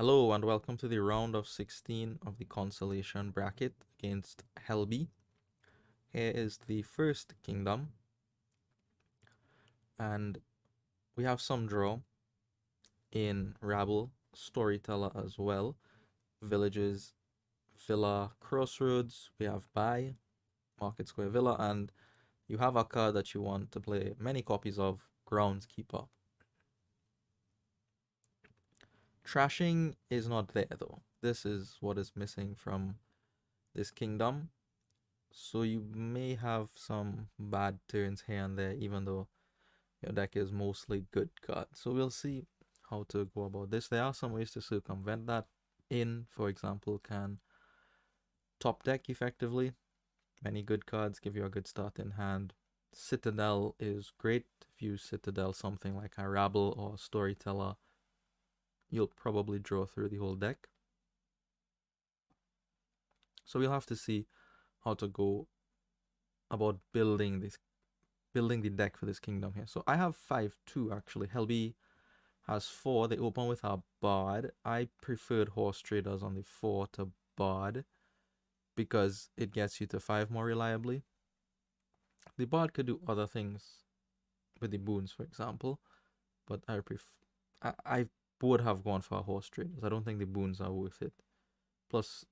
Hello and welcome to the round of 16 of the Consolation bracket against Helbi. Here is the first kingdom, and we have some draw in Rabble, Storyteller as well, Villages, Villa, Crossroads, we have Buy, Market Square Villa, and you have a card that you want to play many copies of, Groundskeeper. Trashing is not there though. This is what is missing from this kingdom. So you may have some bad turns here and there, even though your deck is mostly good cards. So we'll see how to go about this. There are some ways to circumvent that. In, for example, can top deck effectively. Many good cards give you a good start in hand. Citadel is great. If you Citadel something like a Rabble or Storyteller, you'll probably draw through the whole deck. So we'll have to see how to go about building the deck for this kingdom here. So I have 5-2 actually. Helbi has 4. They open with a Bard. I preferred Horse Traders on the 4 to Bard because it gets you to 5 more reliably. The Bard could do other things with the boons, for example, but I would have gone for a Horse Traders. I don't think the boons are worth it. Plus,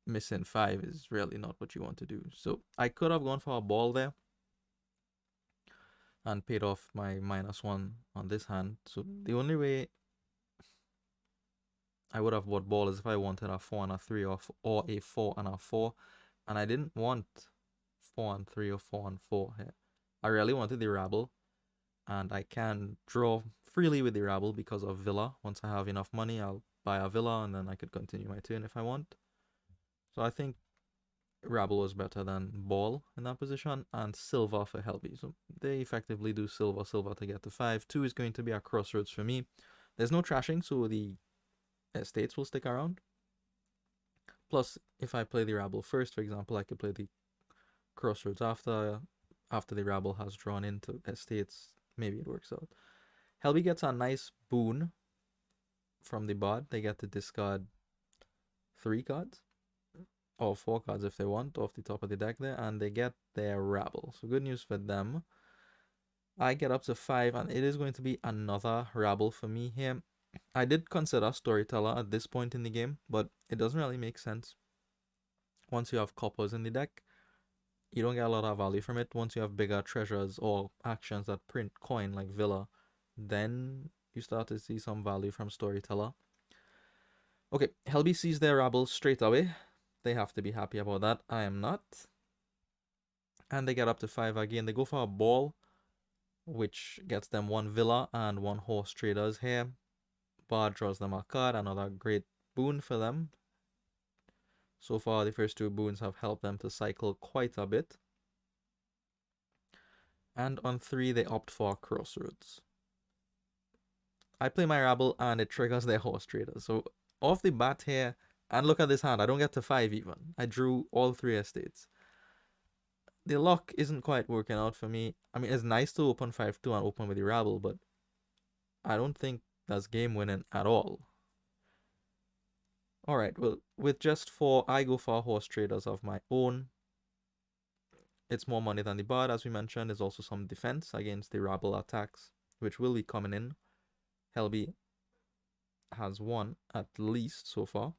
missing 5 is really not what you want to do. So I could have gone for a Ball there and paid off my -1 on this hand. So the only way I would have bought Ball is if I wanted a 4 and a 3 or a 4 and a 4, and I didn't want 4 and 3 or 4 and 4 here. I really wanted the Rabble, and I can draw freely with the Rabble because of Villa. Once I have enough money, I'll buy a Villa, and then I could continue my turn if I want. So I think Rabble was better than Ball in that position, and Silver for Helbi. So they effectively do Silver to get to 5. 2 is going to be a Crossroads for me. There's no trashing, so the estates will stick around. Plus, if I play the Rabble first, for example, I could play the Crossroads after the Rabble has drawn into estates. Maybe it works out. Helbi gets a nice boon from the Bard. They get to discard 3 cards, or 4 cards if they want, off the top of the deck there, and they get their Rabble. So good news for them. I get up to 5, and it is going to be another Rabble for me here. I did consider Storyteller at this point in the game, but it doesn't really make sense. Once you have coppers in the deck, you don't get a lot of value from it. Once you have bigger treasures or actions that print coin like Villa, then you start to see some value from Storyteller. Okay, Helbi sees their Rabble straight away. They have to be happy about that. I am not. And they get up to 5 again. They go for a Ball, which gets them 1 Villa and 1 Horse Traders here. Bard draws them a card, another great boon for them. So far, the first 2 boons have helped them to cycle quite a bit. And on 3, they opt for Crossroads. I play my Rabble, and it triggers their Horse Traders. So off the bat here, and look at this hand, I don't get to 5 even. I drew all 3 estates. The luck isn't quite working out for me. I mean, it's nice to open 5-2 and open with the Rabble, but I don't think that's game winning at all. Alright, well, with just 4, I go for Horse Traders of my own. It's more money than the Bard, as we mentioned. There's also some defense against the Rabble attacks, which will be coming in. Helbi has 1 at least so far.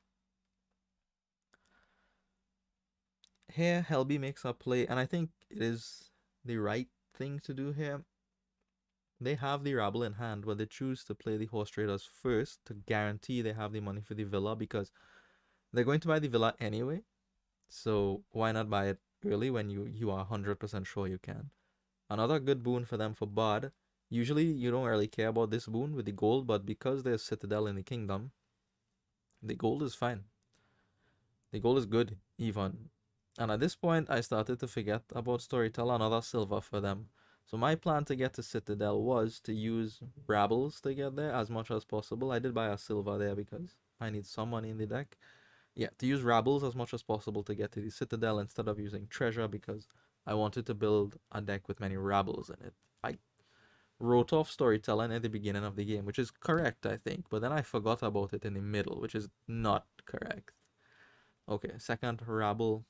Here, Helbi makes a play, and I think it is the right thing to do here. They have the Rabble in hand, but they choose to play the Horse Traders first to guarantee they have the money for the Villa, because they're going to buy the Villa anyway. So why not buy it early when you are 100% sure you can? Another good boon for them for Bard. Usually you don't really care about this boon with the gold, but because there's Citadel in the kingdom, the gold is fine. The gold is good, even. And at this point, I started to forget about Storyteller, another silver for them. So my plan to get to Citadel was to use Rabbles to get there as much as possible. I did buy a silver there because I need some money in the deck. Yeah, to use Rabbles as much as possible to get to the Citadel instead of using Treasure, because I wanted to build a deck with many Rabbles in it. wrote off storytelling at the beginning of the game, which is correct, I think, but then I forgot about it in the middle, which is not correct. Okay, second rabble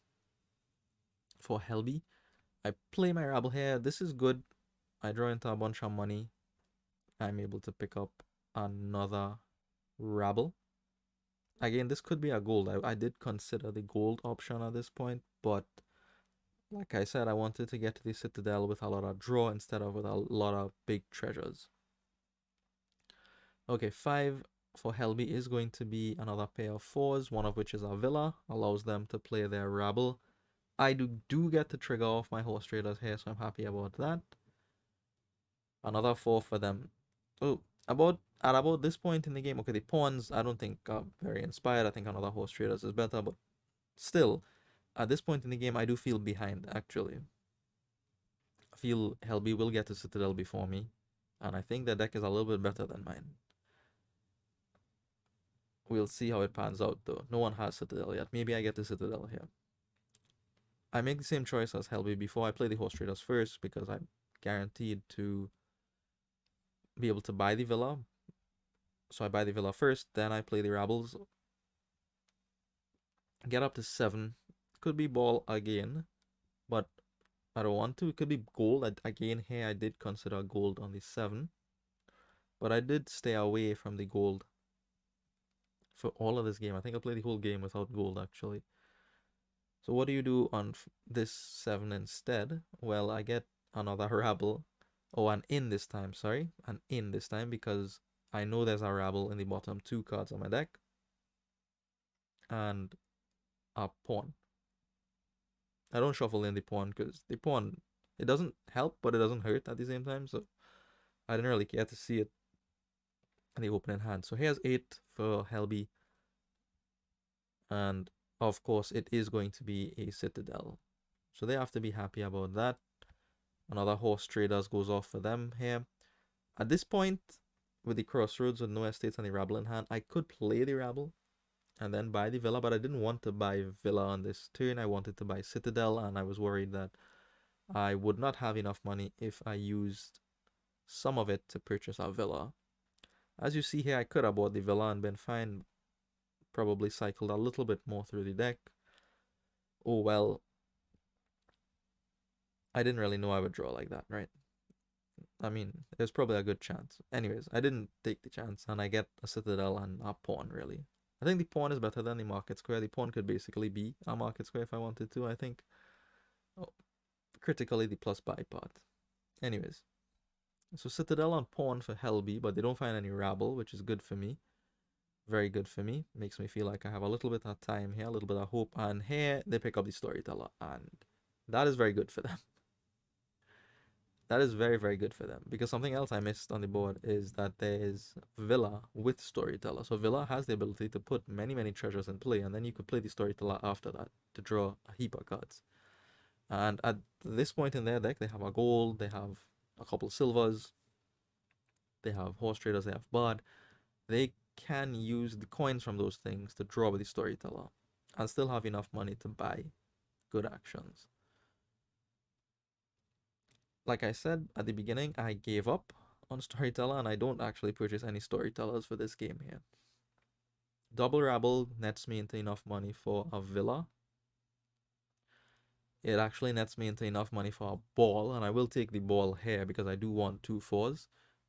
for Helbi. I play my rabble here. This is good. I draw into a bunch of money. I'm able to pick up another rabble. Again, this could be a gold. I did consider the gold option at this point, but like I said, I wanted to get to the Citadel with a lot of draw instead of with a lot of big treasures. Okay, 5 for Helbi is going to be another pair of 4s, one of which is a villa, allows them to play their rabble. I do get to trigger off my horse traders here, so I'm happy about that. Another 4 for them. Oh, at about this point in the game, okay, the pawns I don't think are very inspired. I think another horse traders is better, but still, at this point in the game, I do feel behind, actually. I feel Helbi will get to Citadel before me, and I think the deck is a little bit better than mine. We'll see how it pans out, though. No one has Citadel yet. Maybe I get the Citadel here. I make the same choice as Helbi before. I play the horse traders first because I'm guaranteed to be able to buy the villa. So I buy the villa first, then I play the rabbles. Get up to 7. Could be ball again, but I don't want to. It could be gold. Again, here I did consider gold on the 7. But I did stay away from the gold for all of this game. I think I played the whole game without gold, actually. So what do you do on this 7 instead? Well, I get another rabble. Oh, an in this time, sorry. An in this time because I know there's a rabble in the bottom 2 cards on my deck. And a pawn. I don't shuffle in the pawn because the pawn, it doesn't help, but it doesn't hurt at the same time. So I didn't really care to see it in the opening hand. So here's 8 for Helbi. And of course, it is going to be a Citadel. So they have to be happy about that. Another horse traders goes off for them here. At this point, with the crossroads with no estates and the rabble in hand, I could play the rabble and then buy the villa, but I didn't want to buy villa on this turn. I wanted to buy Citadel, and I was worried that I would not have enough money if I used some of it to purchase a villa. As you see here, I could have bought the villa and been fine. Probably cycled a little bit more through the deck. Oh well, I didn't really know I would draw like that, right? I mean, there's probably a good chance. Anyways, I didn't take the chance, and I get a Citadel and a pawn, really. I think the pawn is better than the market square. The pawn could basically be a market square if I wanted to, I think. Oh, critically, the plus buy part. Anyways, so Citadel on pawn for Helbi, but they don't find any rabble, which is good for me. Very good for me. Makes me feel like I have a little bit of time here, a little bit of hope. And here, they pick up the Storyteller, and that is very good for them. That is very, very good for them. Because something else I missed on the board is that there is Villa with Storyteller. So Villa has the ability to put many, many treasures in play, and then you could play the Storyteller after that to draw a heap of cards. And at this point in their deck, they have a gold, they have a couple silvers, they have horse traders, they have bard. They can use the coins from those things to draw with the Storyteller and still have enough money to buy good actions. Like I said at the beginning, I gave up on Storyteller and I don't actually purchase any Storytellers for this game here. Double Rabble nets me into enough money for a villa. It actually nets me into enough money for a ball, and I will take the ball here because I do want 2 4s.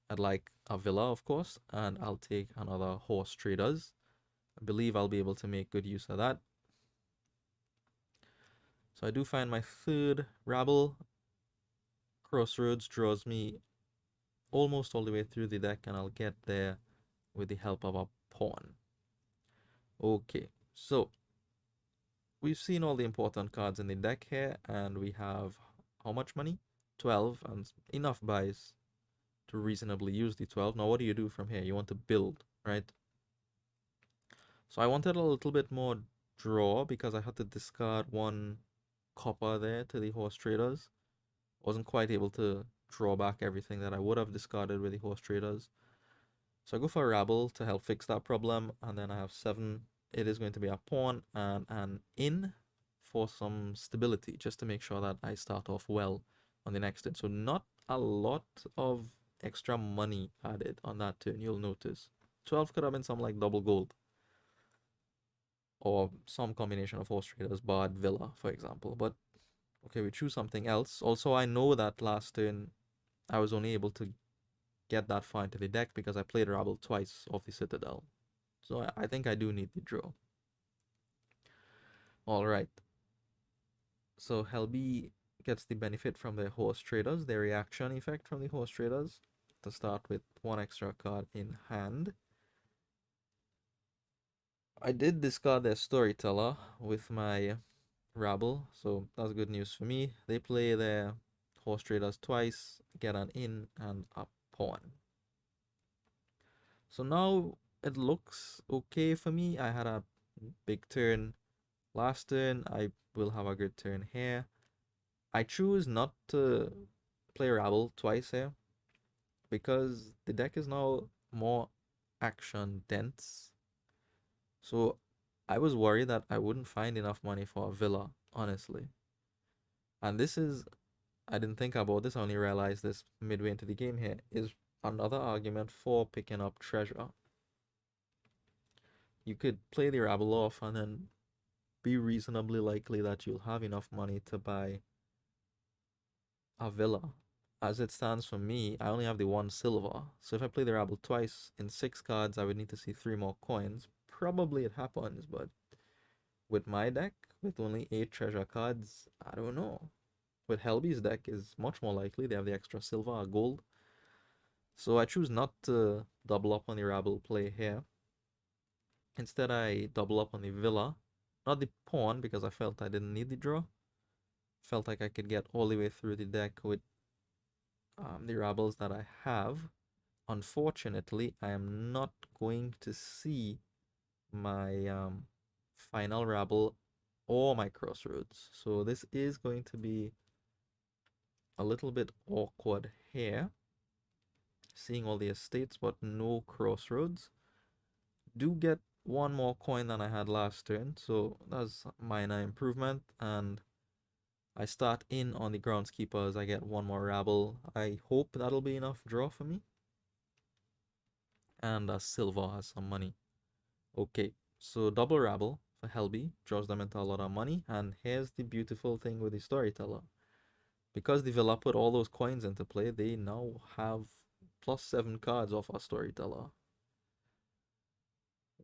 I'd like a villa, of course, and I'll take another horse traders. I believe I'll be able to make good use of that. So I do find my third rabble. Crossroads draws me almost all the way through the deck, and I'll get there with the help of a pawn. Okay, so we've seen all the important cards in the deck here, and we have how much money? 12, and enough buys to reasonably use the 12. Now what do you do from here? You want to build, right? So I wanted a little bit more draw because I had to discard 1 copper there to the horse traders. Wasn't quite able to draw back everything that I would have discarded with the horse traders. So I go for a rabble to help fix that problem, and then I have 7. It is going to be a pawn and an in for some stability, just to make sure that I start off well on the next turn. So not a lot of extra money added on that turn, you'll notice. 12 could have been some like double gold or some combination of horse traders, Bard, Villa, for example. But okay, we choose something else. Also, I know that last turn I was only able to get that far into the deck because I played Rabble twice off the Citadel. So I think I do need the draw. Alright. So Helbi gets the benefit from their horse traders, their reaction effect from the horse traders, to start with one extra card in hand. I did discard their storyteller with my Rabble, so that's good news for me. They play their horse traders twice, get an in and a pawn. So now it looks okay for me. I had a big turn last turn. I will have a good turn here. I choose not to play Rabble twice here because the deck is now more action dense. So I was worried that I wouldn't find enough money for a Villa, honestly. And this is, I didn't think about this, I only realized this midway into the game here, is another argument for picking up treasure. You could play the Rabble off and then be reasonably likely that you'll have enough money to buy a Villa. As it stands for me, I only have the one silver. So if I play the Rabble twice in 6 cards, I would need to see 3 more coins. Probably it happens, but with my deck, with only 8 treasure cards, I don't know. With Helbi's deck is much more likely. They have the extra silver or gold. So I choose not to double up on the Rabble play here. Instead, I double up on the Villa. Not the pawn, because I felt I didn't need the draw. Felt like I could get all the way through the deck with the Rabbles that I have. Unfortunately, I am not going to see my final Rabble or my Crossroads. So this is going to be a little bit awkward here. Seeing all the estates, but no Crossroads. Do get one more coin than I had last turn, so that's minor improvement. And I start in on the groundskeepers. I get one more Rabble. I hope that'll be enough draw for me. And Silver has some money. Okay, so double Rabble for Helbi draws them into a lot of money. And here's the beautiful thing with the Storyteller. Because the Villa put all those coins into play, they now have +7 cards off our Storyteller,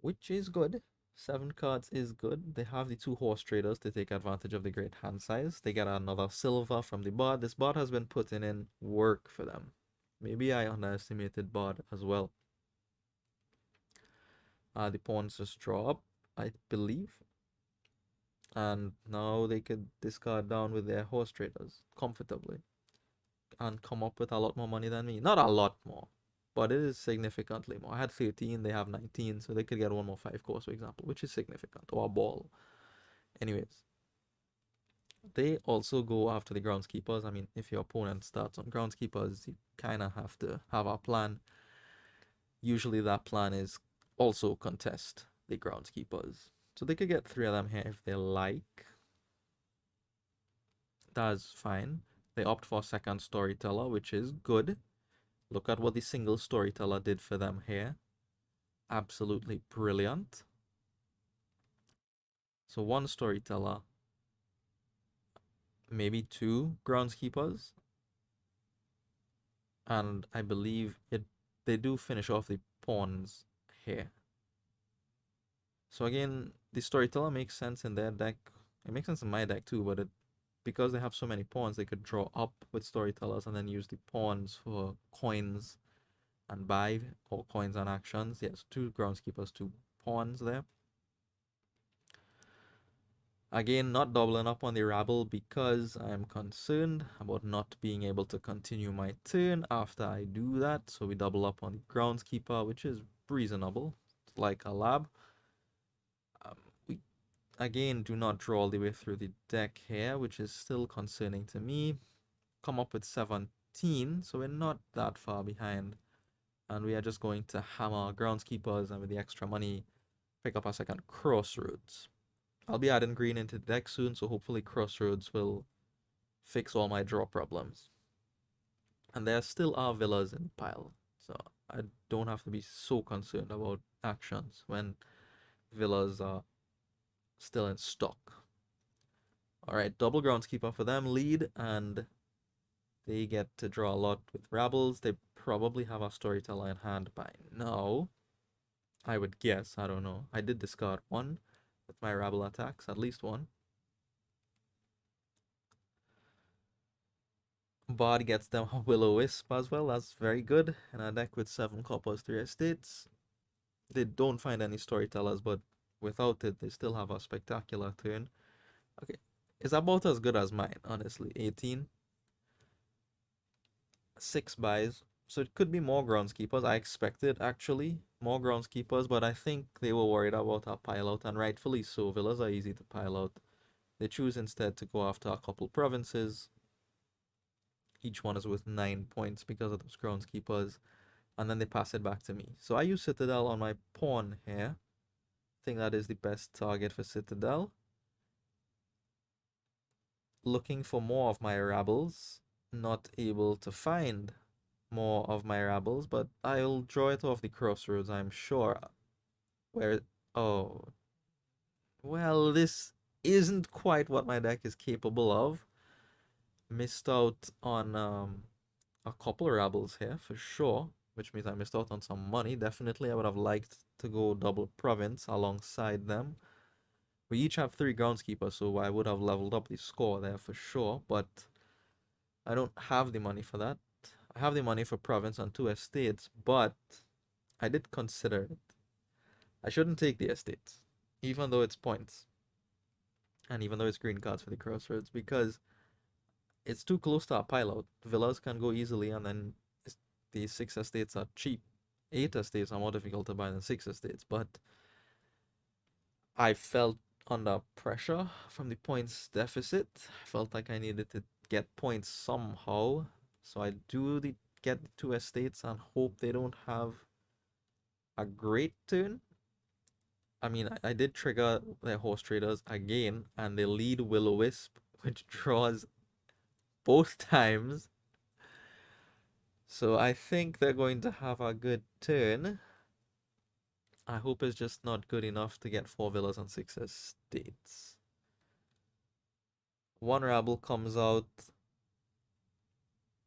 which is good. 7 cards is good. They have the 2 horse traders to take advantage of the great hand size. They get another silver from the bard. This bard has been putting in work for them. Maybe I underestimated bard as well. The pawns just draw up, I believe. And now they could discard down with their horse traders comfortably and come up with a lot more money than me. Not a lot more, but it is significantly more. I had 13, they have 19, so they could get one more 5 course, for example, which is significant, or a ball. Anyways, they also go after the groundskeepers. I mean, if your opponent starts on groundskeepers, you kind of have to have a plan. Usually that plan is also contest the groundskeepers. So they could get 3 of them here if they like. That's fine. They opt for second storyteller, which is good. Look at what the single storyteller did for them here. Absolutely brilliant. So 1 storyteller, maybe 2 groundskeepers, and I believe they do finish off the pawns here. So again, the storyteller makes sense in their deck. It makes sense in my deck too, but because they have so many pawns, they could draw up with storytellers and then use the pawns for coins and buy, or coins and actions. Yes, 2 groundskeepers, 2 pawns there. Again, not doubling up on the Rabble because I'm concerned about not being able to continue my turn after I do that. So we double up on the Groundskeeper, which is reasonable. It's like a lab. We, again, do not draw all the way through the deck here, which is still concerning to me. Come up with 17, so we're not that far behind. And we are just going to hammer Groundskeepers, and with the extra money, pick up a second Crossroads. I'll be adding green into the deck soon, so hopefully Crossroads will fix all my draw problems. And there still are villas in the pile. So I don't have to be so concerned about actions when villas are still in stock. Alright, double groundskeeper for them, lead, and they get to draw a lot with Rabbles. They probably have a storyteller in hand by now. I would guess, I don't know. I did discard one with my Rabble attacks, at least one. Bard gets them a Will-O-Wisp as well, that's very good. In a deck with 7 coppers, 3 estates. They don't find any storytellers, but without it, they still have a spectacular turn. Okay, it's about as good as mine, honestly. 18. 6 buys. So it could be more groundskeepers. I expected, actually, more groundskeepers, but I think they were worried about our pile out, and rightfully so. Villas are easy to pile out. They choose instead to go after a couple provinces. Each one is worth 9 points because of those groundskeepers, and then they pass it back to me. So I use Citadel on my pawn here. I think that is the best target for Citadel. Looking for more of my Rabbles. Not able to find more of my Rabbles, but I'll draw it off the crossroads, I'm sure. Where, oh, well, this isn't quite what my deck is capable of. Missed out on a couple of Rabbles here for sure, which means I missed out on some money. Definitely, I would have liked to go double province alongside them. We each have 3 groundskeepers, so I would have leveled up the score there for sure, but I don't have the money for that. I have the money for province and 2 estates, but I did consider it. I shouldn't take the estates, even though it's points, and even though it's green cards for the crossroads, because it's too close to our pile out. Villas can go easily, and then the 6 estates are cheap. 8 estates are more difficult to buy than 6 estates, but I felt under pressure from the points deficit. I felt like I needed to get points somehow, so I get the 2 estates and hope they don't have a great turn. I mean, I did trigger their horse traders again, and they lead Will-O-Wisp, which draws both times. So I think they're going to have a good turn. I hope it's just not good enough to get 4 villas and 6 estates. 1 rabble comes out,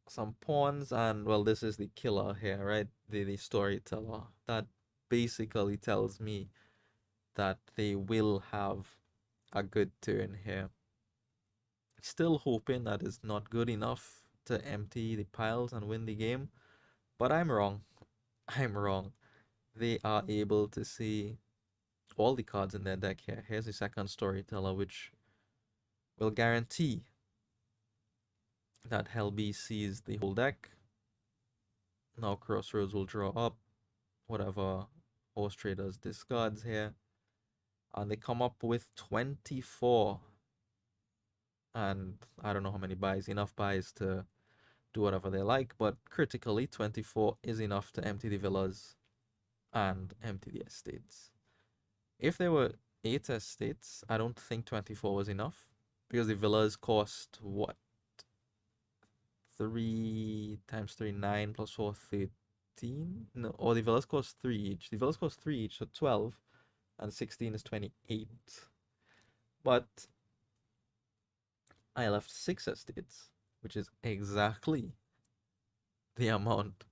some pawns, and well, this is the killer here, right? The storyteller. That basically tells me that they will have a good turn here. Still hoping that it's not good enough to empty the piles and win the game, but I'm wrong. I'm wrong. They are able to see all the cards in their deck here. Here's the second storyteller, which will guarantee that Helbi sees the whole deck. Now Crossroads will draw up whatever horse traders discards here. And they come up with 24. And I don't know how many buys, enough buys to do whatever they like, but critically 24 is enough to empty the villas and empty the estates. If there were 8 estates, I don't think 24 was enough, because the villas cost what? 3 times 3, 9 plus 4, 13? No, or the villas cost 3 each. The villas cost 3 each, so 12, and 16 is 28. But I left 6 estates, which is exactly the amount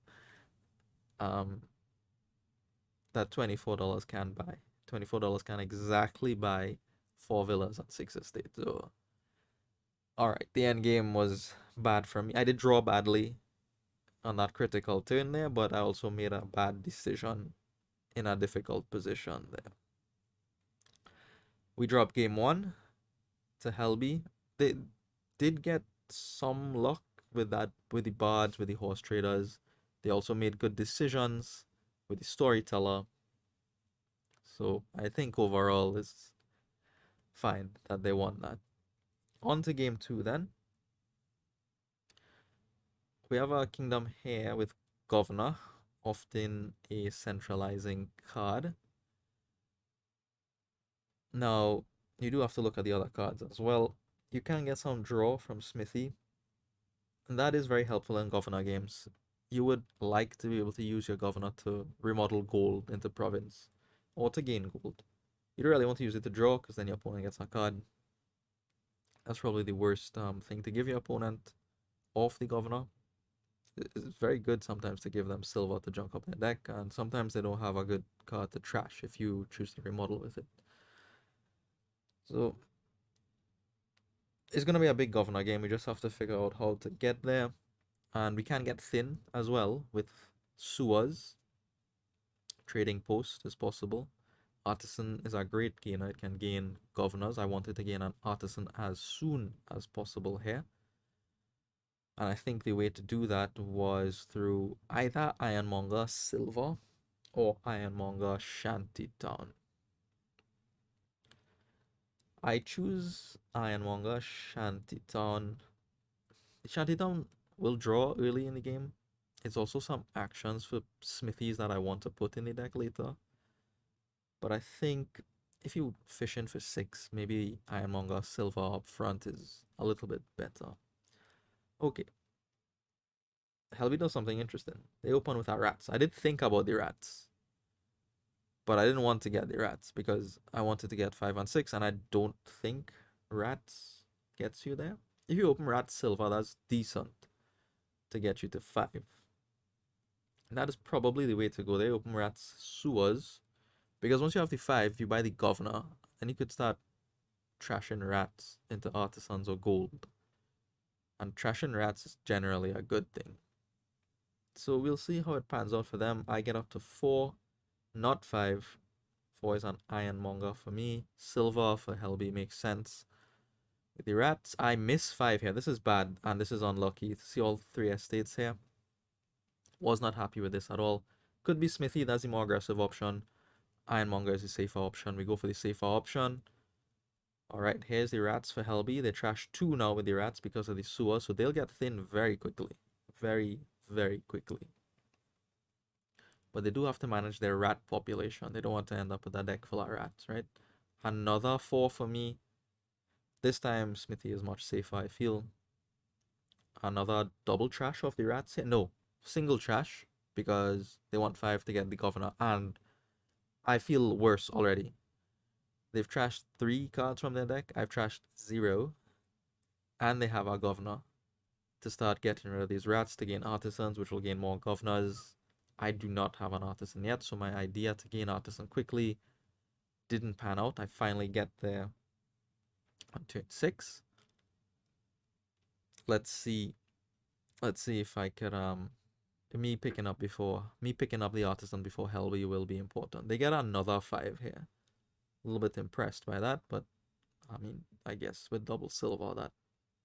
that $24 can buy. $24 can exactly buy 4 villas and 6 estates. So, alright, the end game was bad for me. I did draw badly on that critical turn there, but I also made a bad decision in a difficult position there. We dropped game 1 to Helbi. They did get some luck with that, with the bards, with the horse traders. They also made good decisions with the storyteller. So I think overall it's fine that they won that. On to game 2 then. We have a kingdom here with governor, often a centralizing card. Now, you do have to look at the other cards as well. You can get some draw from Smithy. And that is very helpful in governor games. You would like to be able to use your governor to remodel gold into province or to gain gold. You don't really want to use it to draw because then your opponent gets a card. That's probably the worst thing to give your opponent off the governor. It's very good sometimes to give them silver to junk up their deck, and sometimes they don't have a good card to trash if you choose to remodel with it. So it's going to be a big governor game. We just have to figure out how to get there. And we can get thin as well with sewers. Trading post is possible. Artisan is a great gainer. It can gain governors. I wanted to gain an artisan as soon as possible here. And I think the way to do that was through either Ironmonger Silver or Ironmonger Shantytown. I choose Ironmonger Shantytown. Shantytown will draw early in the game. It's also some actions for smithies that I want to put in the deck later. But I think if you fish in for 6, maybe Ironmonger Silver up front is a little bit better. Okay. Helbi does something interesting. They open with our rats. I did think about the rats, but I didn't want to get the rats because I wanted to get 5 and 6, and I don't think rats gets you there. If you open rat silver, that's decent to get you to 5. And that is probably the way to go. They open rats sewers because once you have the 5, you buy the governor, and you could start trashing rats into artisans or gold. And trashing rats is generally a good thing. So we'll see how it pans out for them. I get up to 4, not 5. 4 is an Ironmonger for me. Silver for Helbi makes sense. With the rats, I miss 5 here. This is bad, and this is unlucky. See all 3 estates here. Was not happy with this at all. Could be Smithy, that's the more aggressive option. Ironmonger is the safer option. We go for the safer option. Alright, here's the rats for Helbi. They trash 2 now with the rats because of the sewer, so they'll get thin very quickly. Very, very quickly. But they do have to manage their rat population. They don't want to end up with a deck full of rats, right? Another 4 for me. This time, Smithy is much safer, I feel. Another double trash of the rats here. No, single trash because they want 5 to get the governor. And I feel worse already. They've trashed 3 cards from their deck. I've trashed 0. And they have our governor to start getting rid of these rats to gain artisans, which will gain more governors. I do not have an artisan yet, so my idea to gain artisan quickly didn't pan out. I finally get there on turn 6. Let's see if I could me picking up the artisan before Helbi will be important. They get another 5 here. A little bit impressed by that, but I mean, I guess with double silver that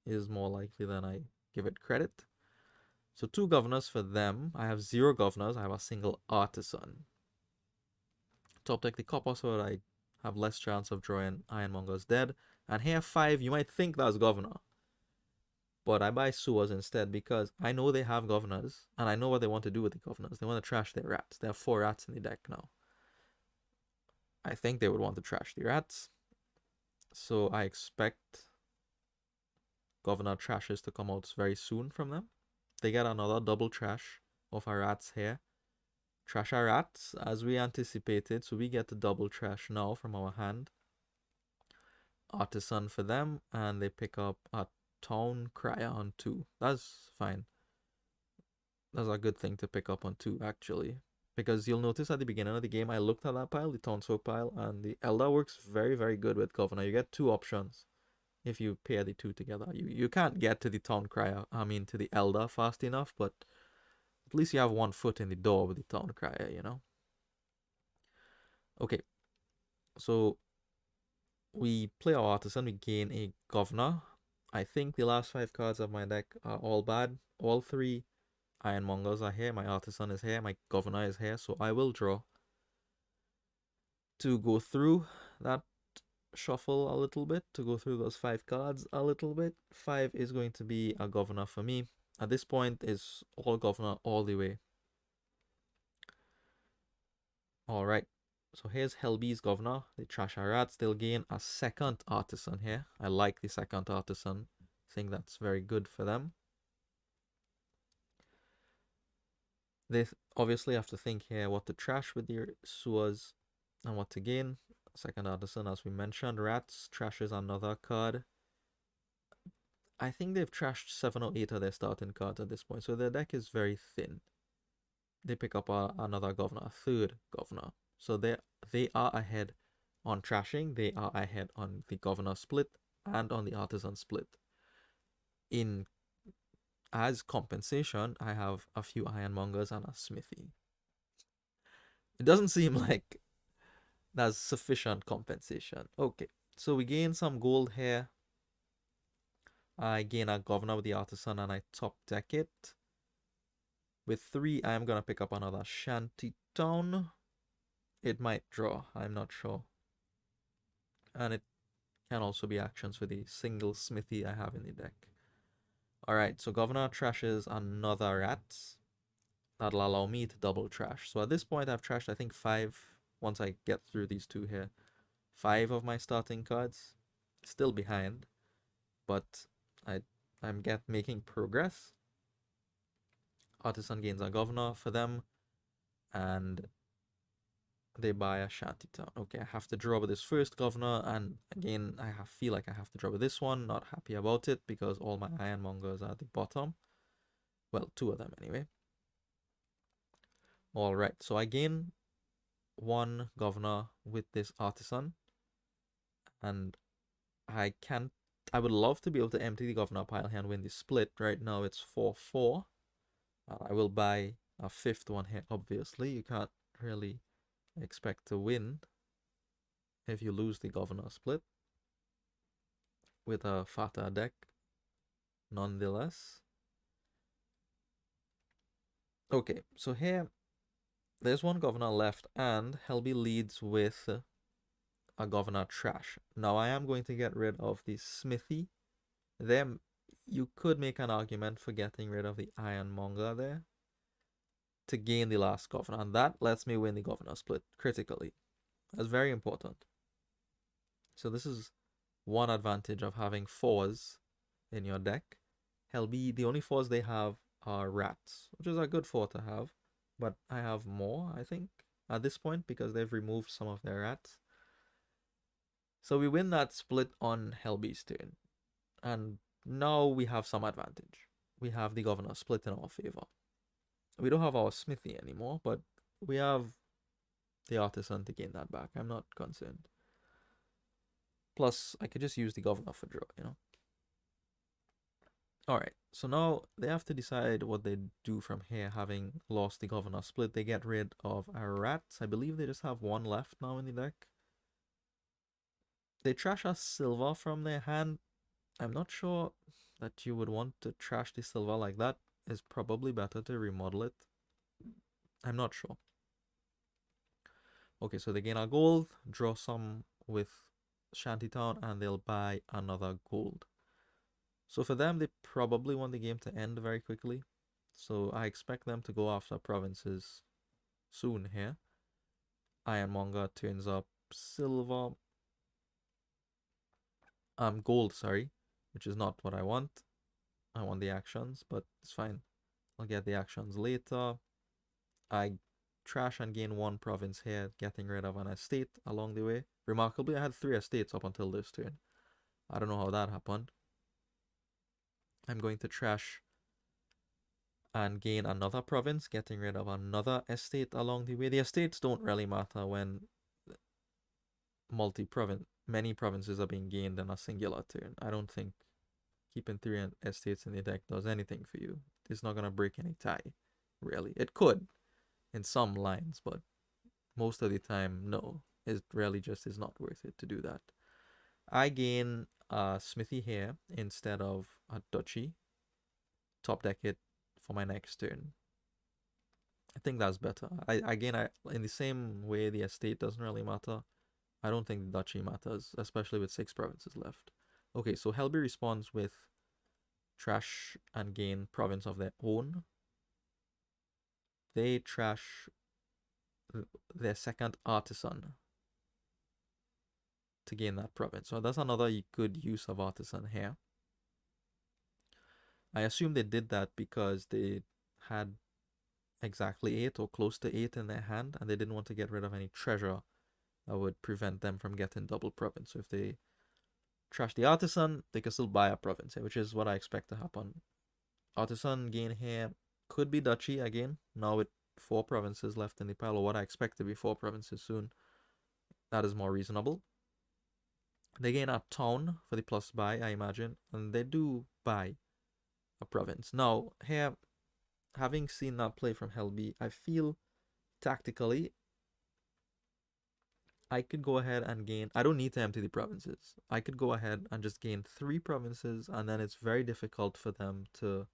is more likely than I give it credit. So 2 governors for them. I have 0 governors. I have a single artisan. Top deck the copper so that I have less chance of drawing Ironmonger's dead. And here 5, you might think that's governor. But I buy sewers instead because I know they have governors. And I know what they want to do with the governors. They want to trash their rats. They have 4 rats in the deck now. I think they would want to trash the rats. So I expect governor trashes to come out very soon from them. They get another double trash of our rats here. Trash our rats as we anticipated, so we get the double trash now from our hand. Artisan for them, and they pick up a town crier on 2. That's fine. That's a good thing to pick up on 2 actually. Because you'll notice at the beginning of the game I looked at that pile, the townsfolk pile, and the Elder works very, very good with governor. You get 2 options if you pair the 2 together. You can't get to the town crier, to the Elder fast enough, but at least you have 1 foot in the door with the town crier, you know? Okay, so we play our artisan, we gain a governor. I think the last 5 cards of my deck are all bad. All 3 Ironmongers are here, my artisan is here, my governor is here, so I will draw to go through that shuffle a little bit, to go through those 5 cards a little bit. 5 is going to be a governor for me. At this point, it's all governor all the way. Alright, so here's Helbi's governor. They trash our rats. They'll gain a second artisan here. I like the second artisan. I think that's very good for them. They obviously have to think here what to trash with your sewers and what to gain. Second artisan, as we mentioned, rats trashes another card. I think they've trashed 7 or 8 of their starting cards at this point, so their deck is very thin. They pick up another governor, a third governor. So they are ahead on trashing, they are ahead on the governor split and on the artisan split. In as compensation, I have a few ironmongers and a smithy. It doesn't seem like that's sufficient compensation. Okay, so we gain some gold here. I gain a governor with the artisan and I top deck it. With 3, I'm gonna pick up another shanty town. It might draw, I'm not sure. And it can also be actions for the single smithy I have in the deck. Alright, so governor trashes another rat. That'll allow me to double trash. So at this point I've trashed I think 5, once I get through these 2 here. 5 of my starting cards. Still behind, but I'm making progress. Artisan gains a governor for them, and they buy a shantytown. Okay, I have to draw with this first governor, and again, feel like I have to draw with this one. Not happy about it because all my ironmongers are at the bottom. Well, 2 of them anyway. Alright, so I gain 1 governor with this artisan, and I would love to be able to empty the governor pile here and win the split. Right now it's 4-4. I will buy a 5th one here, obviously. You can't really expect to win if you lose the governor split with a fatter deck, nonetheless. Okay, so here there's 1 governor left, and Helbi leads with a governor trash. Now I am going to get rid of the smithy. There, you could make an argument for getting rid of the ironmonger there to gain the last governor, and that lets me win the governor split critically. That's very important. So this is one advantage of having 4s in your deck. Helbi, the only 4s they have are rats, which is a good 4 to have, but I have more, I think, at this point because they've removed some of their rats. So we win that split on Helbi's turn, and now we have some advantage. We have the governor split in our favor. We don't have our smithy anymore, but we have the artisan to gain that back. I'm not concerned. Plus, I could just use the governor for draw, you know? Alright, so now they have to decide what they do from here, having lost the governor split. They get rid of our rats. I believe they just have 1 left now in the deck. They trash a silver from their hand. I'm not sure that you would want to trash the silver like that. It's probably better to remodel it. I'm not sure. Okay, so they gain a gold, draw some with Shantytown, and they'll buy another gold. So for them, they probably want the game to end very quickly. So I expect them to go after provinces soon here. Ironmonger turns up silver. Gold, sorry, which is not what I want. I want the actions, but it's fine. I'll get the actions later. I trash and gain 1 province here, getting rid of an estate along the way. Remarkably, I had 3 estates up until this turn. I don't know how that happened. I'm going to trash and gain another province, getting rid of another estate along the way. The estates don't really matter when many provinces are being gained in a singular turn. I don't think keeping 3 estates in the deck does anything for you. It's not going to break any tie, really. It could in some lines, but most of the time, no. It really just is not worth it to do that. I gain a smithy here instead of a duchy. Top deck it for my next turn. I think that's better. In the same way the estate doesn't really matter, I don't think the duchy matters, especially with 6 provinces left. Okay, so Helbi responds with trash and gain province of their own. They trash their second artisan to gain that province. So that's another good use of artisan here. I assume they did that because they had exactly 8 or close to 8 in their hand, and they didn't want to get rid of any treasure that would prevent them from getting double province. So if they trash the artisan, they can still buy a province, which is what I expect to happen. Artisan gain here could be duchy again, now with 4 provinces left in the pile, or what I expect to be 4 provinces soon. That is more reasonable. They gain a town for the plus buy, I imagine, and they do buy a province. Now, here, having seen that play from Helbi, I feel tactically I could go ahead and gain. I don't need to empty the provinces. I could go ahead and just gain 3 provinces, and then it's very difficult for them to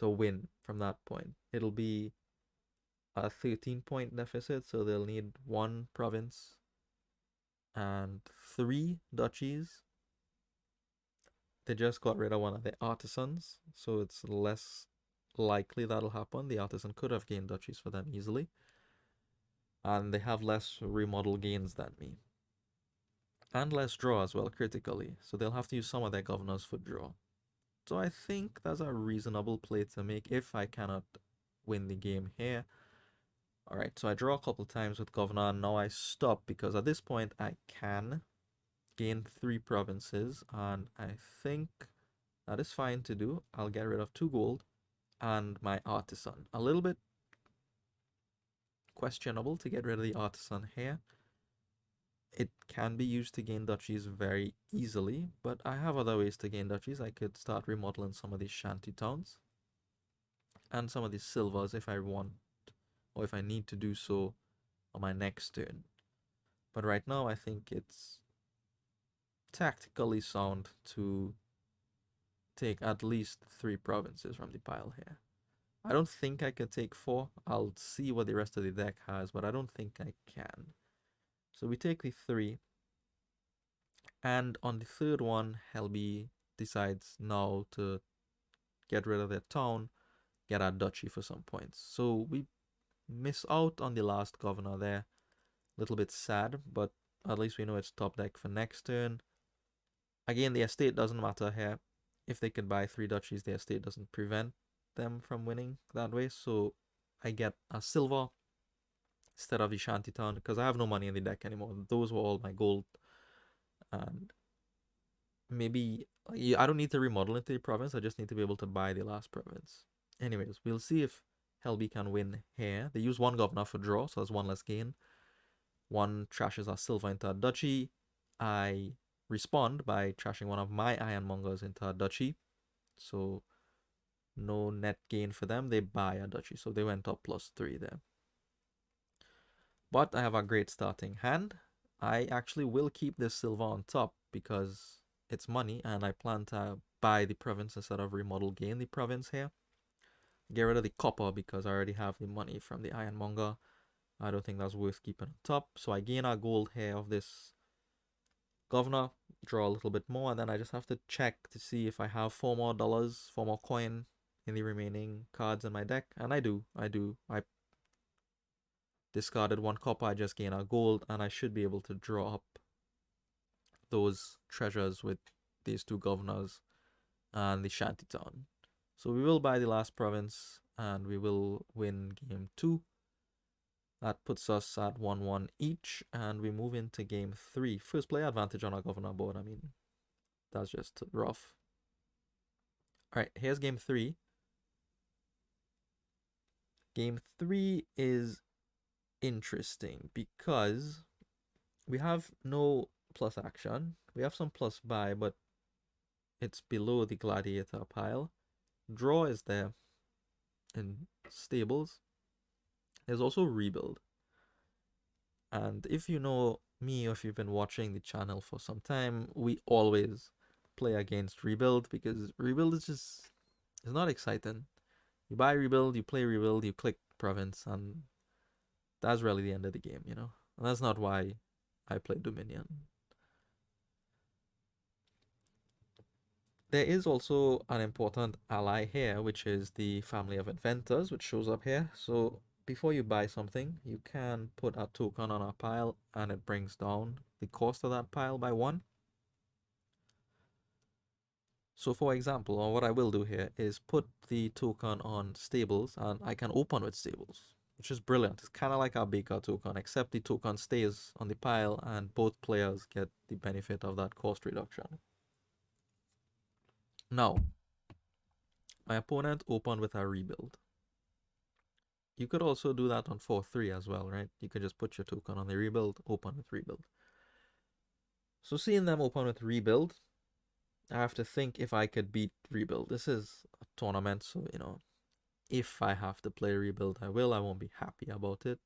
win from that point. It'll be a 13-point deficit, so they'll need 1 province and 3 duchies. They just got rid of one of the artisans, so it's less likely that'll happen. The artisan could have gained duchies for them easily, and they have less remodel gains than me. And less draw as well, critically, so they'll have to use some of their governors for draw. So I think that's a reasonable play to make if I cannot win the game here. Alright, so I draw a couple times with governor, and now I stop because at this point I can gain 3 provinces, and I think that is fine to do. I'll get rid of 2 gold and my artisan. A little bit questionable to get rid of the artisan here. It can be used to gain duchies very easily, but I have other ways to gain duchies. I could start remodeling some of these shanty towns and some of these silvers if I want, or if I need to do so on my next turn. But right now I think it's tactically sound to take at least 3 provinces from the pile here. I don't think I can take 4. I'll see what the rest of the deck has, but I don't think I can. So we take the 3. And on the third one, Helbi decides now to get rid of their town, get our duchy for some points. So we miss out on the last governor there. A little bit sad, but at least we know it's top deck for next turn. Again, the estate doesn't matter here. If they could buy 3 duchies, the estate doesn't prevent them from winning that way. So I get a silver instead of the shantytown because I have no money in the deck anymore. Those were all my gold. And maybe I don't need to remodel into the province. I just need to be able to buy the last province. Anyways, we'll see if Helbi can win here. They use 1 governor for draw, so that's 1 less gain. 1 trashes a silver into a duchy. I respond by trashing one of my ironmongers into a duchy. So no net gain for them. They buy a duchy, so they went up +3 there. But I have a great starting hand. I actually will keep this silver on top because it's money, and I plan to buy the province instead of remodel gain the province here. Get rid of the copper because I already have the money from the ironmonger. I don't think that's worth keeping on top. So I gain a gold here of this governor, draw a little bit more, and then I just have to check to see if I have $4 more, 4 more coin in the remaining cards in my deck. And I do. I discarded 1 copper, I just gain a gold, and I should be able to draw up those treasures with these 2 governors and the shantytown. So we will buy the last province and we will win game 2. That puts us at 1-1 each, and we move into game 3. First play advantage on our governor board. I mean, that's just rough. Alright, here's game 3. Game 3 is interesting because we have no plus action. We have some plus buy, but it's below the gladiator pile. Draw is there in stables. There's also rebuild. And if you know me or if you've been watching the channel for some time, we always play against rebuild because rebuild is just, it's not exciting. You buy rebuild, you play rebuild, you click province, and that's really the end of the game, you know? And that's not why I play Dominion. There is also an important ally here, which is the family of inventors, which shows up here. So before you buy something, you can put a token on a pile and it brings down the cost of that pile by 1. So for example, or what I will do here is put the token on stables and I can open with stables, which is brilliant. It's kind of like our Baker token, except the token stays on the pile and both players get the benefit of that cost reduction. Now, my opponent opened with a rebuild. You could also do that on 4-3 as well, right? You could just put your token on the rebuild, open with rebuild. So seeing them open with rebuild, I have to think if I could beat rebuild. This is a tournament, so if I have to play rebuild, I will. I won't be happy about it.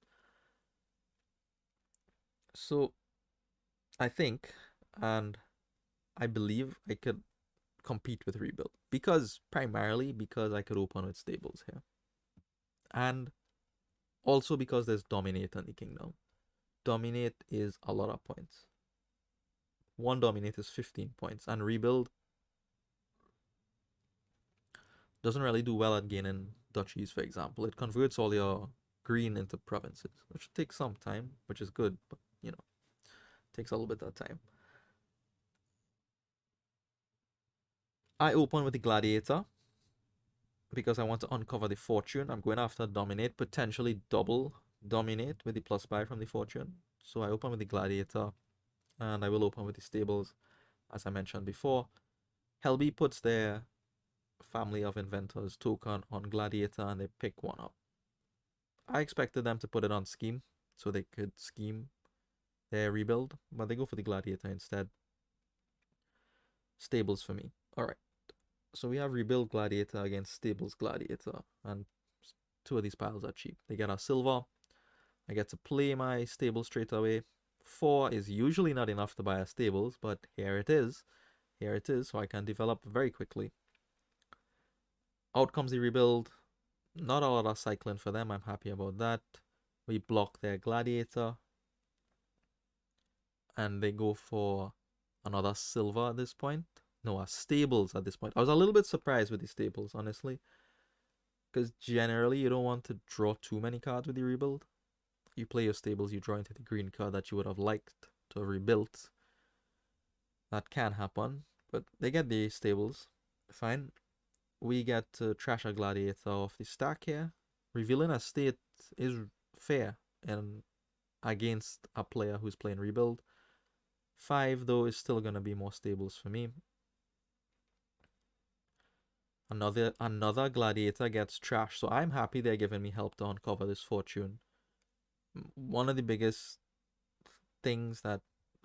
So I think and I believe I could compete with rebuild primarily because I could open with stables here. And also because there's dominate on the kingdom. Dominate is a lot of points. One dominate is 15 points, and rebuild doesn't really do well at gaining duchies, for example. It converts all your green into provinces, which takes some time, which is good, but takes a little bit of time. I open with the gladiator because I want to uncover the fortune. I'm going after dominate, potentially double dominate with the +5 from the fortune. So I open with the gladiator and I will open with the stables, as I mentioned before. Helbi puts their family of inventors token on gladiator and they pick one up. I expected them to put it on scheme so they could scheme their rebuild, but they go for the gladiator instead. Stables for me. All right. So we have rebuild gladiator against stables gladiator, and two of these piles are cheap. They get a silver. I get to play my stable straight away. 4 is usually not enough to buy a stables, but here it is. Here it is, so I can develop very quickly. Out comes the rebuild. Not a lot of cycling for them. I'm happy about that. We block their gladiator. And they go for another silver at this point. No, a stables at this point. I was a little bit surprised with the stables, honestly. Because generally you don't want to draw too many cards with the rebuild. You play your stables, you draw into the green card that you would have liked to have rebuilt. That can happen, but they get the stables. Fine. We get to trash a gladiator off the stack here. Revealing a state is fair and against a player who's playing rebuild. 5 though is still gonna be more stables for me. Another gladiator gets trashed, so I'm happy they're giving me help to uncover this fortune. One of the biggest things that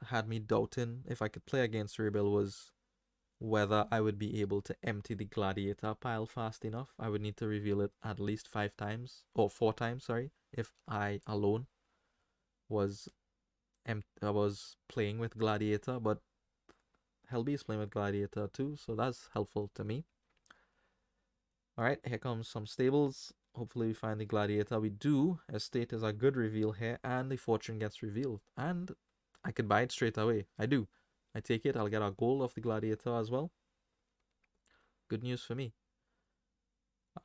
had me doubting if I could play against rebuild was whether I would be able to empty the gladiator pile fast enough. I would need to reveal it at least 5 times, or 4 times, sorry, if I alone was playing with gladiator, but Helbi is playing with gladiator too, so that's helpful to me. Alright, here comes some stables. Hopefully we find the gladiator. We do. Estate is a good reveal here, and the fortune gets revealed. And I could buy it straight away. I do. I take it. I'll get a gold off the gladiator as well. Good news for me.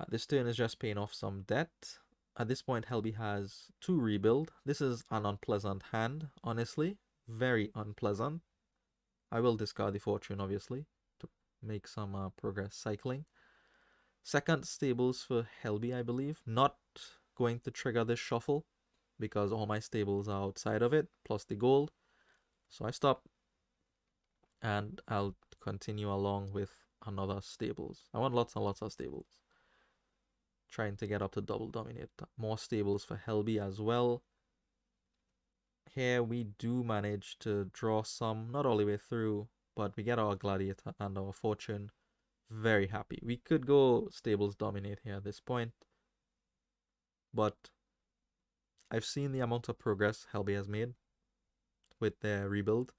This turn is just paying off some debt. At this point, Helbi has 2 rebuild. This is an unpleasant hand, honestly. Very unpleasant. I will discard the fortune, obviously, to make some progress cycling. Second stables for Helbi, I believe. Not going to trigger this shuffle because all my stables are outside of it, plus the gold. So I stop and I'll continue along with another stables. I want lots and lots of stables. Trying to get up to double dominate. More stables for Helbi as well. Here we do manage to draw some, not all the way through, but we get our gladiator and our fortune. Very happy. We could go stables dominate here at this point, but I've seen the amount of progress Helbi has made with their rebuild,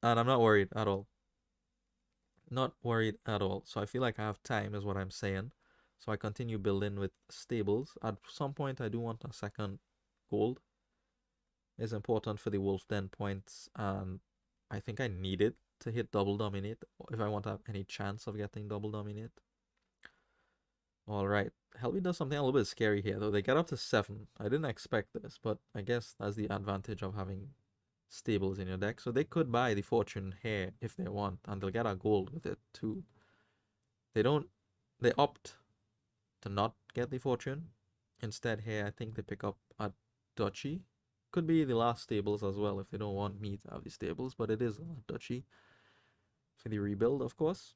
and I'm not worried at all. Not worried at all. So I feel like I have time is what I'm saying. So I continue building with stables. At some point I do want a second gold. It's important for the Wolf Den points, and I think I need it to hit double dominate if I want to have any chance of getting double dominate. Alright, Helbi does something a little bit scary here though. They get up to 7. I didn't expect this, but I guess that's the advantage of having stables in your deck. So they could buy the fortune here if they want, and they'll get a gold with it too. They don't, they opt to not get the fortune. Instead, here I think they pick up a duchy. Could be the last stables as well if they don't want me to have the stables, but it is a duchy for the rebuild, of course.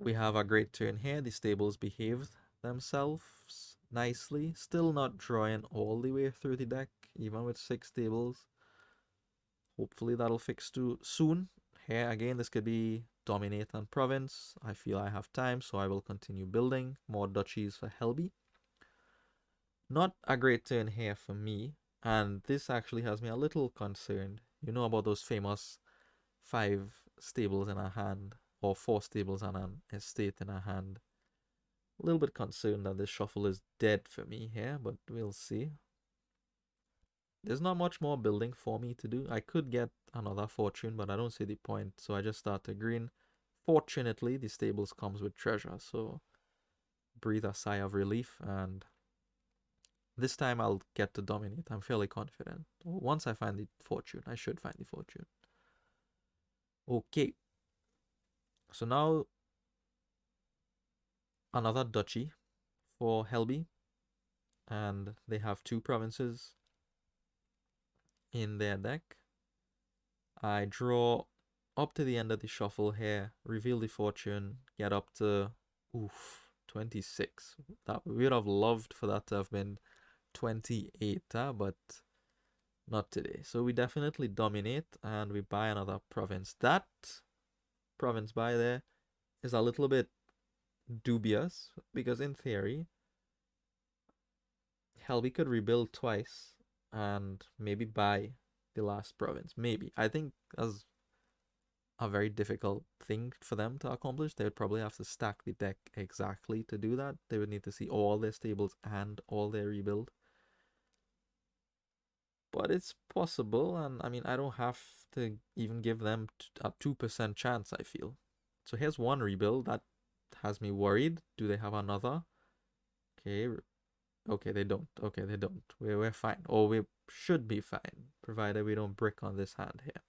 We have a great turn here. The stables behaved themselves nicely. Still not drawing all the way through the deck, even with 6 stables. Hopefully that'll fix too soon. Here again, this could be dominate and province. I feel I have time, so I will continue building more duchies for Helbi. Not a great turn here for me, and this actually has me a little concerned. You know about those famous 5 stables in a hand, or 4 stables and an estate in a hand. A little bit concerned that this shuffle is dead for me here, but we'll see. There's not much more building for me to do. I could get another fortune, but I don't see the point, so I just start to green. Fortunately, the stables comes with treasure, so breathe a sigh of relief, and this time I'll get to dominate. I'm fairly confident. Once I find the fortune, I should find the fortune. Okay. So now another duchy for Helbi, and they have 2 provinces in their deck. I draw up to the end of the shuffle here, reveal the fortune, get up to 26. That we would have loved for that to have been 28, but not today. So we definitely dominate and we buy another province. That province buy there is a little bit dubious because in theory, Helbi could rebuild twice and maybe buy the last province. Maybe. I think as a very difficult thing for them to accomplish. They would probably have to stack the deck exactly to do that. They would need to see all their stables and all their rebuild. But it's possible, and I mean, I don't have to even give them a 2% chance, I feel. So here's one rebuild that has me worried. Do they have another? Okay, okay, they don't. Okay, they don't. We're fine. Or we should be fine, provided we don't brick on this hand here.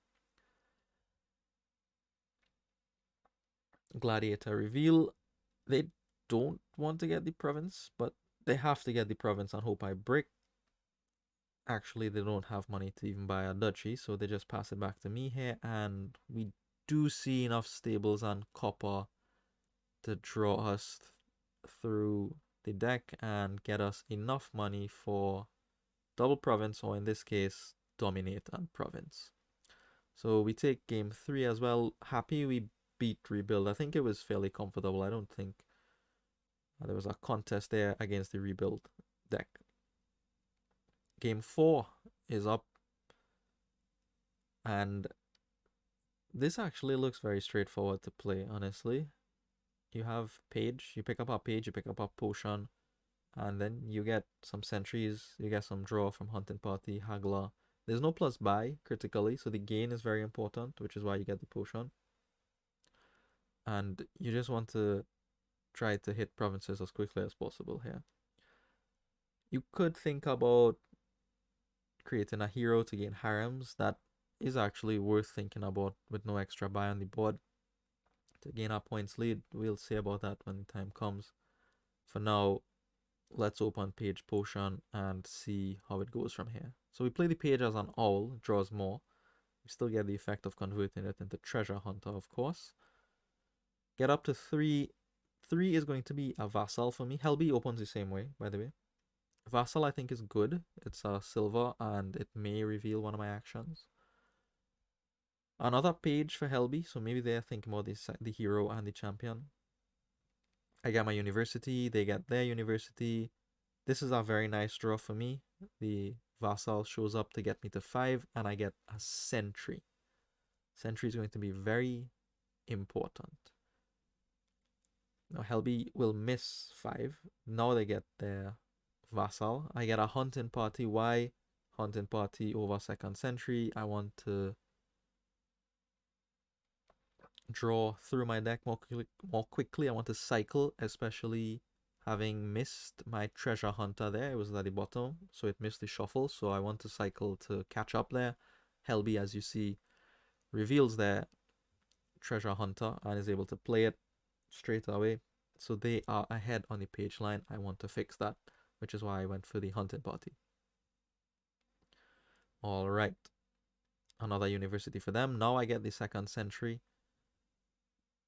Gladiator reveal. They don't want to get the province, but they have to get the province and hope I brick. Actually, they don't have money to even buy a duchy, so they just pass it back to me here, and we do see enough stables and copper to draw us through the deck and get us enough money for double province, or in this case, dominate and province. So we take game 3 as well. Happy we beat rebuild. I think it was fairly comfortable. I don't think there was a contest there against the rebuild deck. Game 4 is up, and this actually looks very straightforward to play, honestly. You have page, you pick up a page, you pick up a potion, and then you get some sentries, you get some draw from hunting party, haggler. There's no plus buy critically, so the gain is very important, which is why you get the potion. And you just want to try to hit provinces as quickly as possible here. You could think about creating a hero to gain harems. That is actually worth thinking about with no extra buy on the board to gain a points lead. We'll see about that when the time comes. For now, let's open page potion and see how it goes from here. So we play the page as an owl, it draws more. We still get the effect of converting it into treasure hunter, of course. Get up to 3. 3 is going to be a vassal for me. Helbi opens the same way, by the way. Vassal I think is good. It's a silver and it may reveal one of my actions. Another page for Helbi, so maybe they're thinking about the hero and the champion. I get my university, they get their university. This is a very nice draw for me. The vassal shows up to get me to 5, and I get a sentry. Sentry is going to be very important. Now Helbi will miss 5. Now they get their vassal. I get a hunting party. Why hunting party over second sentry? I want to draw through my deck more quickly. I want to cycle, especially having missed my treasure hunter there. It was at the bottom, so it missed the shuffle. So I want to cycle to catch up there. Helbi, as you see, reveals their treasure hunter and is able to play it straight away. So they are ahead on the page line. I want to fix that, which is why I went for the hunting party. All right. Another university for them. Now I get the second Sentry.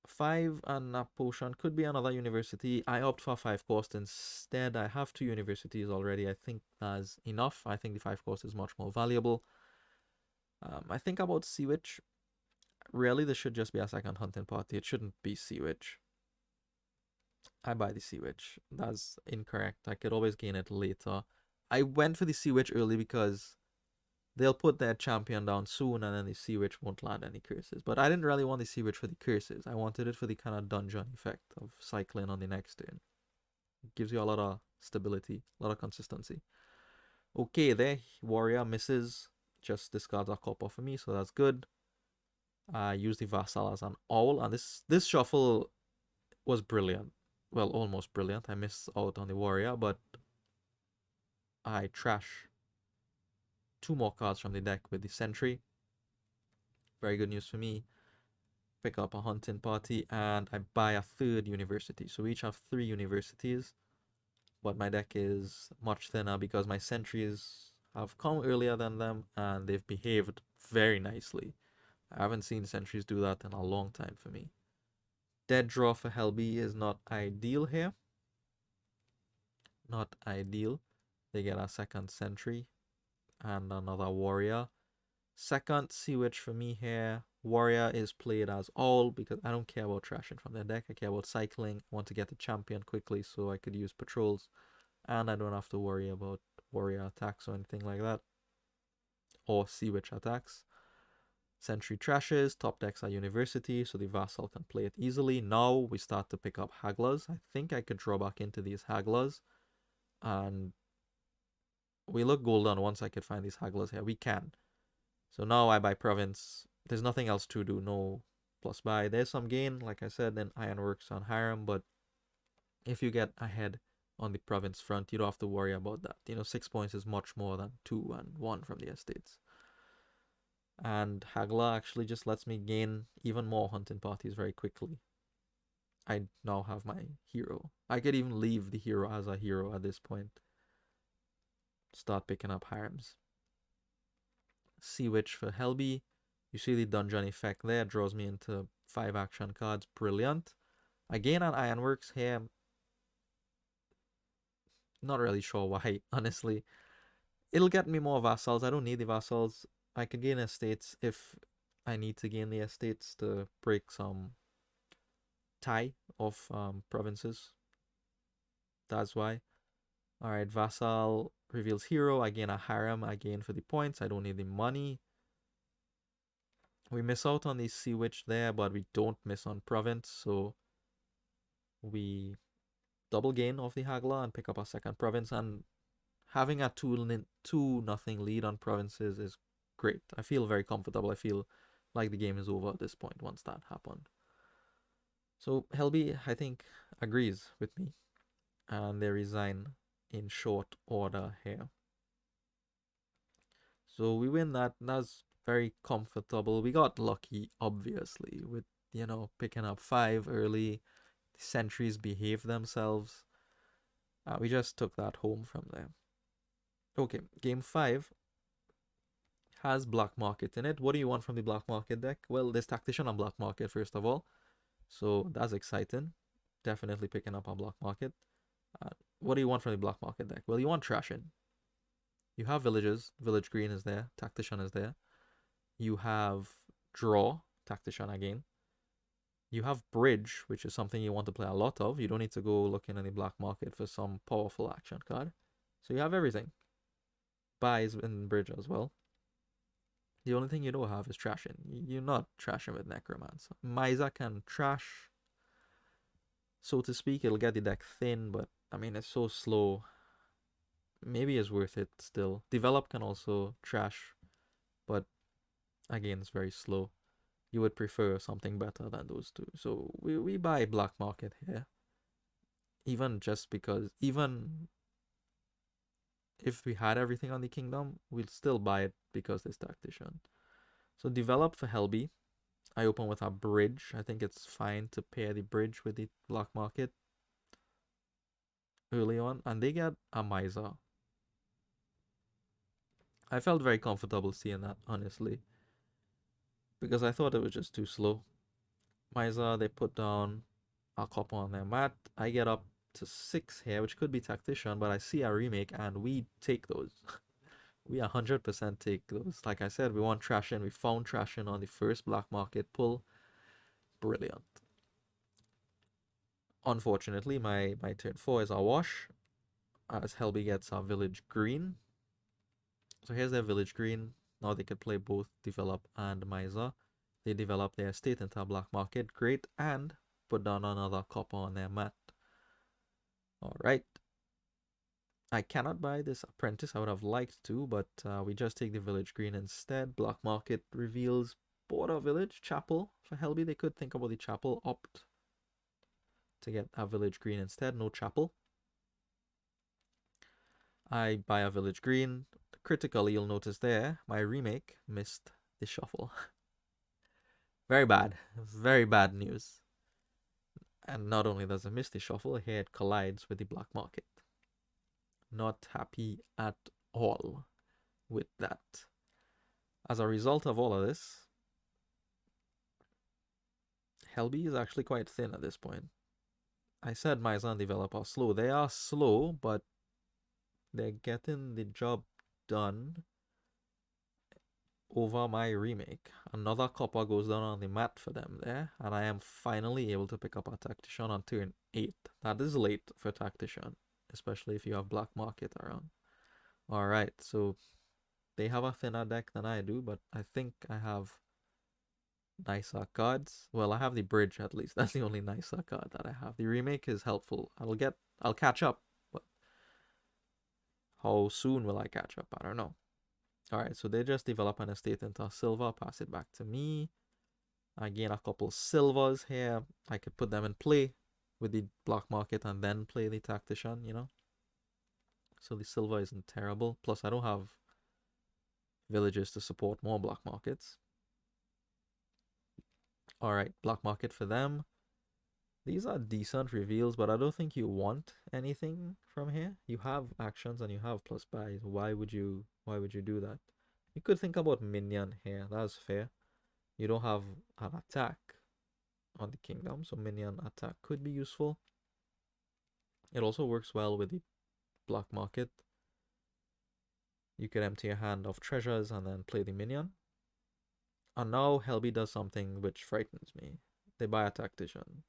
5 and a potion could be another university. I opt for 5 cost instead. I have 2 universities already. I think that's enough. I think the 5 cost is much more valuable. I think about Sea Witch. Really, this should just be a second hunting party. It shouldn't be Sea Witch. I buy the Sea Witch. That's incorrect. I could always gain it later. I went for the Sea Witch early because they'll put their champion down soon and then the Sea Witch won't land any curses. But I didn't really want the Sea Witch for the curses. I wanted it for the kind of dungeon effect of cycling on the next turn. It gives you a lot of stability, a lot of consistency. Okay, there, warrior misses. Just discards a copper for me, so that's good. I use the vassal as an owl, and this shuffle was brilliant. Well, almost brilliant. I missed out on the warrior, but I trash 2 more cards from the deck with the sentry. Very good news for me. Pick up a hunting party, and I buy a 3rd university. So we each have 3 universities, but my deck is much thinner because my sentries have come earlier than them, and they've behaved very nicely. I haven't seen sentries do that in a long time for me. Dead draw for Helbi is not ideal here. Not ideal. They get a second sentry and another warrior. Second Sea Witch for me here. Warrior is played as all because I don't care about trashing from their deck. I care about cycling. I want to get the champion quickly so I could use patrols. And I don't have to worry about warrior attacks or anything like that. Or Sea Witch attacks. Sentry trashes, top decks are university, so the vassal can play it easily. Now we start to pick up hagglers. I think I could draw back into these hagglers. And we look golden once I could find these hagglers here. We can. So now I buy province. There's nothing else to do. No plus buy. There's some gain, like I said, in Ironworks on Hiram, but if you get ahead on the province front, you don't have to worry about that. 6 points is much more than 2 and 1 from the estates. And Hagla actually just lets me gain even more hunting parties very quickly. I now have my hero. I could even leave the hero as a hero at this point. Start picking up Harims. Sea Witch for Helbi. You see the dungeon effect there. Draws me into 5 action cards. Brilliant. I gain an Ironworks here. Not really sure why, honestly. It'll get me more vassals. I don't need the vassals. I can gain estates if I need to gain the estates to break some tie of provinces. That's why. Alright, vassal reveals hero. I gain a harem. I gain for the points. I don't need the money. We miss out on the Sea Witch there, but we don't miss on province, so we double gain off the Hagla and pick up a second province, and having a 2-0 lead on provinces is great. I feel very comfortable. I feel like the game is over at this point once that happened. So Helbi, I think, agrees with me, and they resign in short order here. So we win that. That's very comfortable. We got lucky, obviously, with picking up 5 early. The sentries behave themselves. We just took that home from there. Okay, game 5 has black market in it. What do you want from the black market deck? Well, there's tactician on black market first of all, so that's exciting. Definitely picking up on black market. What do you want from the black market deck? Well, you want trashing. You have villages. Village green is there. Tactician is there. You have draw. Tactician again. You have bridge, which is something you want to play a lot of. You don't need to go looking in the black market for some powerful action card. So you have everything. Buys in bridge as well. The only thing you don't have is trashing. You're not trashing with Necromancer. Misa can trash, so to speak. It'll get the deck thin, but I mean, it's so slow. Maybe it's worth it still. Develop can also trash, but again, it's very slow. You would prefer something better than those two. So we buy black market here. Even just because, even if we had everything on the kingdom, we'd still buy it because this tactician. So develop for Helbi. I open with a bridge. I think it's fine to pair the bridge with the black market early on, and they get a miser. I felt very comfortable seeing that, honestly, because I thought it was just too slow. Miser, they put down a copper on their mat. I get up to 6 here, which could be tactician, but I see a remake, and we take those. We 100% take those. Like I said, we want trash in. We found trash in on the first black market pull. Brilliant. Unfortunately, my turn 4 is a wash, as Helbi gets our village green. So here's their village green. Now they could play both develop and miser. They develop their estate into a black market. Great. And put down another copper on their mat. Alright. I cannot buy this apprentice. I would have liked to, but we just take the village green instead. Black market reveals border village, chapel. For Helbi, they could think about the chapel. Opt to get a village green instead. No chapel. I buy a village green. Critically, you'll notice there, my remake missed the shuffle. Very bad. Very bad news. And not only does it miss the shuffle, here it collides with the black market. Not happy at all with that. As a result of all of this, Helbi is actually quite thin at this point. I said Maizen develop are slow. They are slow, but they're getting the job done over my remake. Another copper goes down on the mat for them there, and I am finally able to pick up a tactician on turn 8. That is late for tactician, especially if you have black market around. Alright, so they have a thinner deck than I do, but I think I have nicer cards. Well, I have the bridge at least. That's the only nicer card that I have. The remake is helpful. I'll catch up, but how soon will I catch up? I don't know. Alright, so they just develop an estate into a silver, pass it back to me. I gain a couple silvers here. I could put them in play with the black market and then play the tactician, you know? So the silver isn't terrible. Plus, I don't have villages to support more black markets. Alright, black market for them. These are decent reveals, but I don't think you want anything from here. You have actions and you have plus buys. Why would you do that? You could think about minion here. That's fair. You don't have an attack on the kingdom, so minion attack could be useful. It also works well with the black market. You could empty your hand of treasures and then play the minion. And now Helbi does something which frightens me. They buy a tactician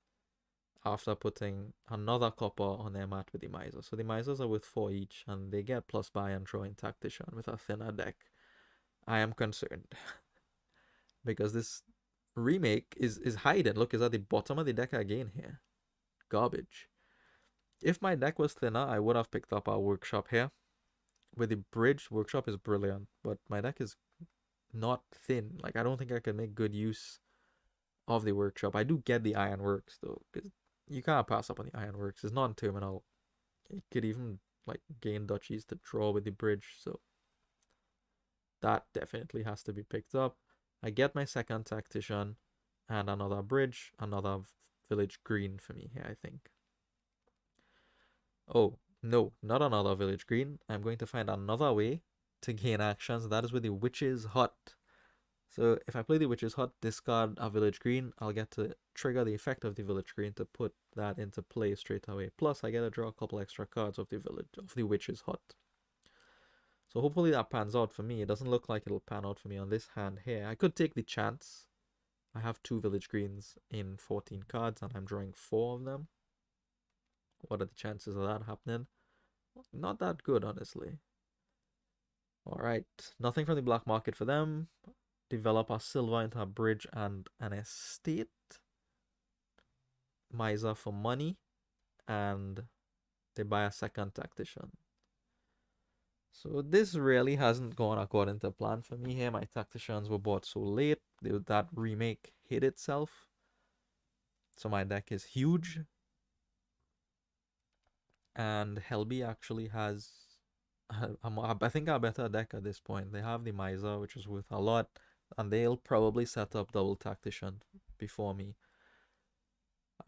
after putting another copper on their mat with the miser. So the misers are with 4 each, and they get plus buy and throw in tactician with a thinner deck. I am concerned because this remake is hiding. Look, is at the bottom of the deck again here. Garbage. If my deck was thinner, I would have picked up our workshop here. With the bridge, workshop is brilliant, but my deck is not thin. Like, I don't think I can make good use of the workshop. I do get the ironworks though, because you can't pass up on the ironworks. It's non-terminal. It could even like gain duchies to draw with the bridge, so that definitely has to be picked up. I get my second tactician and another bridge, another village green for me here, I think. Oh, no, not another village green. I'm going to find another way to gain actions. That is with the Witch's Hut. So if I play the Witch's Hut, discard a village green, I'll get to trigger the effect of the village green to put that into play straight away. Plus, I get to draw a couple extra cards of the Witch's Hut. So hopefully that pans out for me. It doesn't look like it'll pan out for me on this hand here. I could take the chance. I have 2 village greens in 14 cards, and I'm drawing 4 of them. What are the chances of that happening? Not that good, honestly. Alright, nothing from the black market for them. Develop a silver into a bridge and an estate. Miser for money. And they buy a second tactician. So this really hasn't gone according to plan for me here. My tacticians were bought so late. That remake hit itself. So my deck is huge. And Helbi actually has, I think, a better deck at this point. They have the Miser, which is worth a lot, and they'll probably set up double Tactician before me.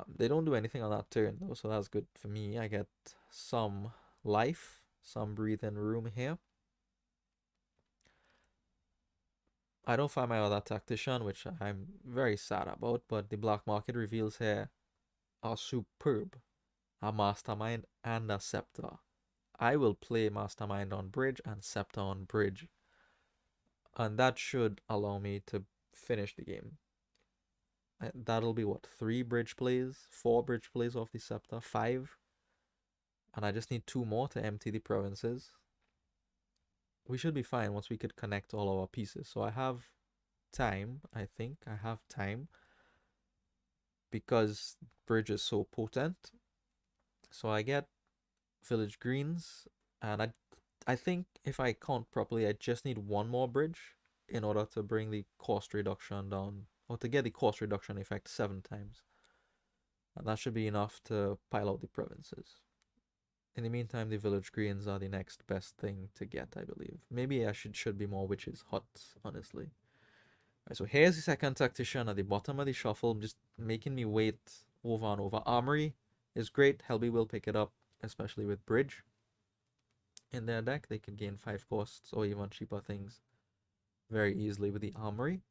They don't do anything on that turn though, so that's good for me. I get some life, some breathing room here. I don't find my other Tactician, which I'm very sad about, but the black market reveals here are superb. A Mastermind and a Scepter. I will play Mastermind on bridge and Scepter on bridge, and that should allow me to finish the game. That'll be what, 3 bridge plays, 4 bridge plays off the Scepter, 5, and I just need 2 more to empty the provinces. We should be fine once we could connect all our pieces. So I have time, I think. I have time because bridge is so potent. So I get village greens, and I think if I count properly, I just need 1 more bridge in order to bring the cost reduction down, or to get the cost reduction effect 7 times. And that should be enough to pile out the provinces. In the meantime, the village greens are the next best thing to get, I believe. Maybe I should be more witches huts, honestly. Right, so here's the second tactician at the bottom of the shuffle, just making me wait over and over. Armory is great. Helbi will pick it up, especially with bridge in their deck. They can gain 5 costs or even cheaper things very easily with the armory.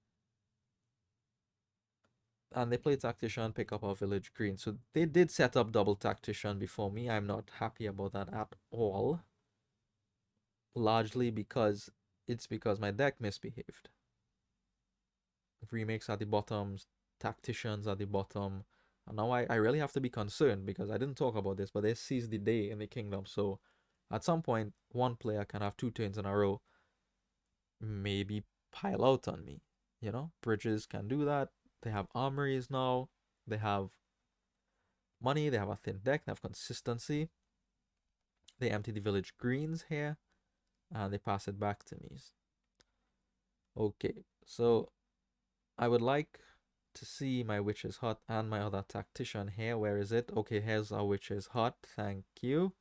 And they play tactician, pick up our village green. So they did set up double tactician before me. I'm not happy about that at all. Largely because my deck misbehaved. Remakes at the bottom, tacticians at the bottom. And now I really have to be concerned because I didn't talk about this, but they seized the day in the kingdom. So at some point, one player can have 2 turns in a row, maybe pile out on me. You know, bridges can do that. They have armories now. They have money. They have a thin deck. They have consistency. They empty the village greens here, and they pass it back to me. Okay, so I would like to see my witch's hut and my other tactician here. Where is it? Okay, here's our witch's hut. Thank you.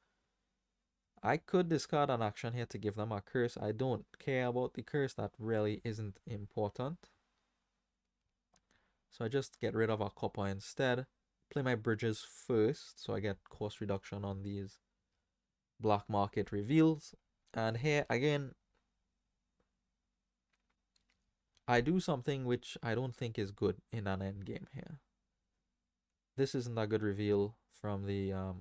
I could discard an action here to give them a curse. I don't care about the curse. That really isn't important. So I just get rid of a copper instead. Play my bridges first, so I get cost reduction on these black market reveals. And here again, I do something which I don't think is good in an endgame here. This isn't a good reveal from the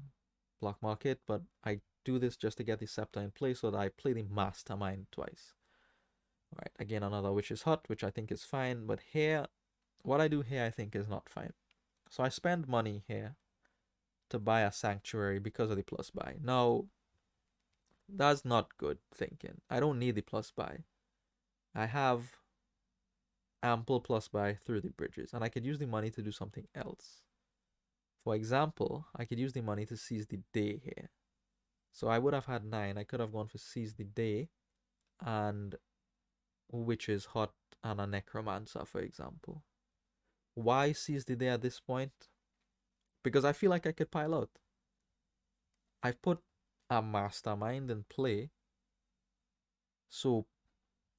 black market, but I do this just to get the scepter in place so that I play the mastermind twice. Alright, again another witch's hut, which I think is fine, but here, what I do here I think is not fine. So I spend money here to buy a sanctuary because of the plus buy. Now, that's not good thinking. I don't need the plus buy. I have ample plus buy through the bridges, and I could use the money to do something else. For example, I could use the money to seize the day here. So I would have had 9. I could have gone for seize the day and witch's hut and a necromancer, for example. Why seize the day at this point? Because I feel like I could pile out. I've put a mastermind in play, so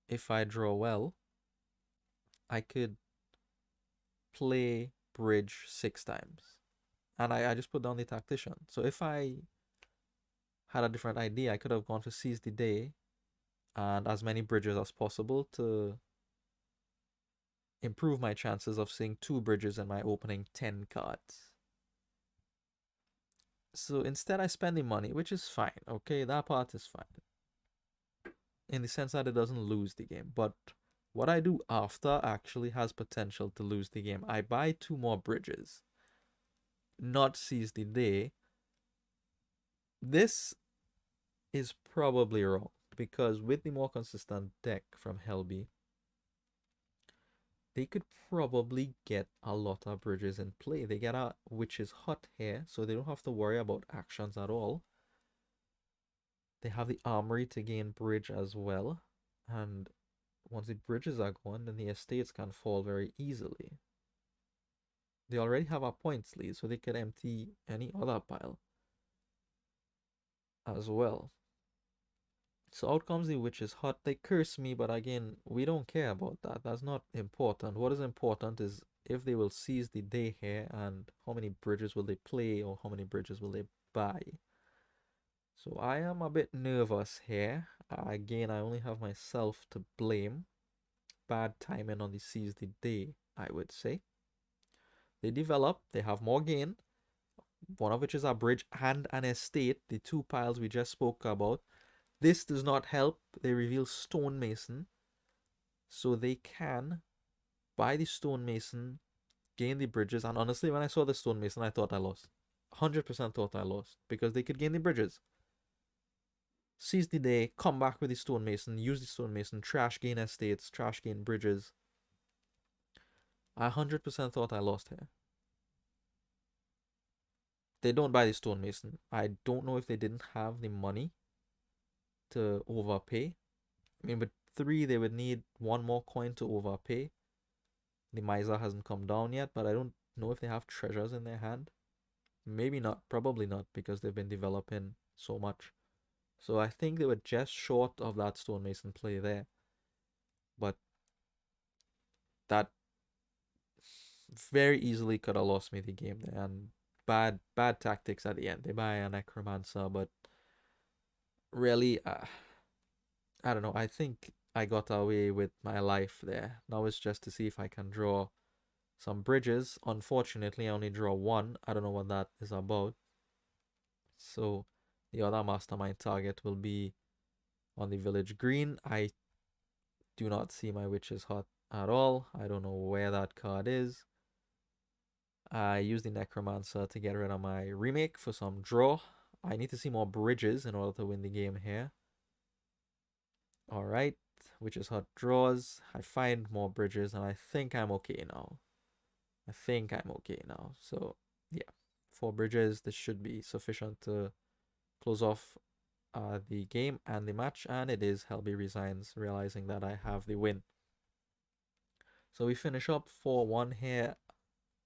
if I draw well, I could play bridge 6 times. And I just put down the tactician. So if I had a different idea, I could have gone for seize the day and as many bridges as possible to improve my chances of seeing 2 bridges in my opening 10 cards. So instead I spend the money, which is fine, okay? That part is fine. In the sense that it doesn't lose the game. But what I do after actually has potential to lose the game. I buy 2 more bridges, not seize the day. This is probably wrong because with the more consistent deck from Helbi, they could probably get a lot of bridges in play. They get a witch's hut here, so they don't have to worry about actions at all. They have the armory to gain bridge as well, and once the bridges are gone, then the estates can fall very easily. They already have a points lead, so they could empty any other pile. as well. So out comes the witch is hot. They curse me, but again, we don't care about that. That's not important. What is important is if they will seize the day here and how many bridges will they play or how many bridges will they buy. So I am a bit nervous here. Again, I only have myself to blame. Bad timing on the seize the day, I would say. They develop, they have more gain, one of which is a bridge and an estate, the two piles we just spoke about. This does not help. They reveal stonemason, so they can buy the stonemason, gain the bridges. And honestly, when I saw the stonemason, I thought I lost. 100% thought I lost because they could gain the bridges. Seize the day, come back with the stonemason, use the stonemason, trash gain estates, trash gain bridges. I 100% thought I lost here. They don't buy the stonemason. I don't know if they didn't have the money to overpay. I mean, with 3, they would need one more coin to overpay. The miser hasn't come down yet, but I don't know if they have treasures in their hand. Maybe not, probably not, because they've been developing so much. So I think they were just short of that stonemason play there. But that very easily could have lost me the game there. And bad tactics at the end. They buy a necromancer, but really, I don't know. I think I got away with my life there. Now it's just to see if I can draw some bridges. Unfortunately, I only draw one. I don't know what that is about. So the other mastermind target will be on the village green. I do not see my witch's hut at all. I don't know where that card is. I use the necromancer to get rid of my remake for some draw. I need to see more bridges in order to win the game here. Alright, witch's hut draws. I find more bridges and I think I'm okay now. So yeah, 4 bridges. This should be sufficient to close off the game and the match, and it is. Helbi resigns, realizing that I have the win. So we finish up 4-1 here.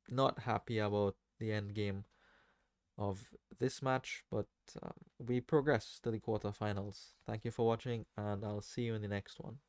Not happy about the end game of this match, but we progress to the quarterfinals. Thank you for watching, and I'll see you in the next one.